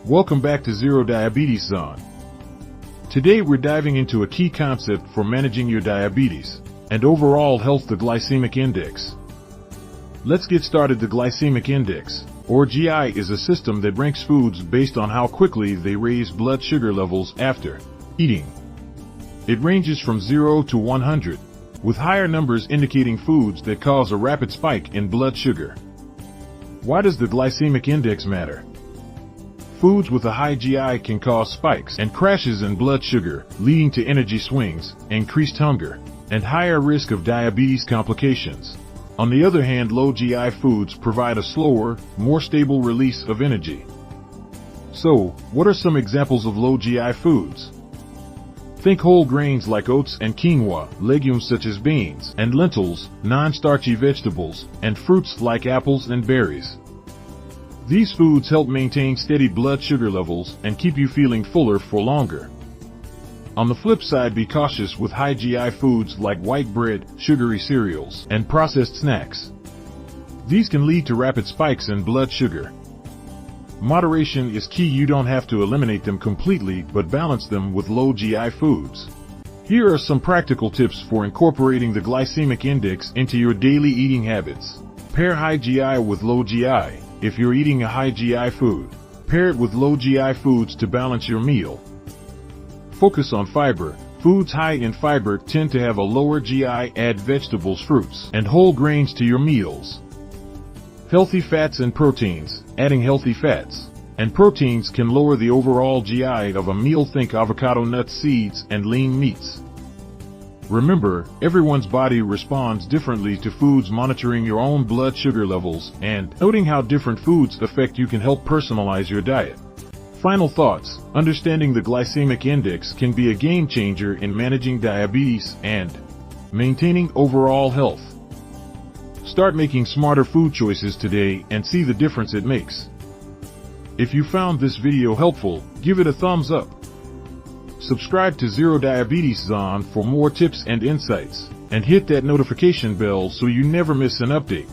Welcome back to ZeroDiabetes Zone. Today we're diving into a key concept for managing your diabetes and overall health, the glycemic index. Let's get started. The glycemic index, or GI, is a system that ranks foods based on how quickly they raise blood sugar levels after eating. It ranges from 0 to 100, with higher numbers indicating foods that cause a rapid spike in blood sugar. Why does the glycemic index matter? Foods with a high GI can cause spikes and crashes in blood sugar, leading to energy swings, increased hunger, and higher risk of diabetes complications. On the other hand, low GI foods provide a slower, more stable release of energy. So, what are some examples of low GI foods? Think whole grains like oats and quinoa, legumes such as beans and lentils, non-starchy vegetables, and fruits like apples and berries. These foods help maintain steady blood sugar levels and keep you feeling fuller for longer. On the flip side, be cautious with high GI foods like white bread, sugary cereals, and processed snacks. These can lead to rapid spikes in blood sugar. Moderation is key. You don't have to eliminate them completely, but balance them with low GI foods. Here are some practical tips for incorporating the glycemic index into your daily eating habits. Pair high GI with low GI. If you're eating a high GI food, pair it with low GI foods to balance your meal. Focus on fiber. Foods high in fiber tend to have a lower GI. Add vegetables, fruits, and whole grains to your meals. Healthy fats and proteins. Adding healthy fats and proteins can lower the overall GI of a meal. Think avocado, nuts, seeds, and lean meats. Remember, everyone's body responds differently to foods. Monitoring your own blood sugar levels and noting how different foods affect you can help personalize your diet. Final thoughts: understanding the glycemic index can be a game changer in managing diabetes and maintaining overall health. Start making smarter food choices today and see the difference it makes. If you found this video helpful, give it a thumbs up. Subscribe to ZeroDiabetes Zone for more tips and insights, and hit that notification bell so you never miss an update.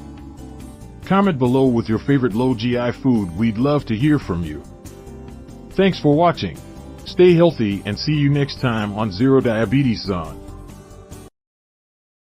Comment below with your favorite low GI food. We'd love to hear from you. Thanks for watching. Stay healthy and see you next time on ZeroDiabetes Zone.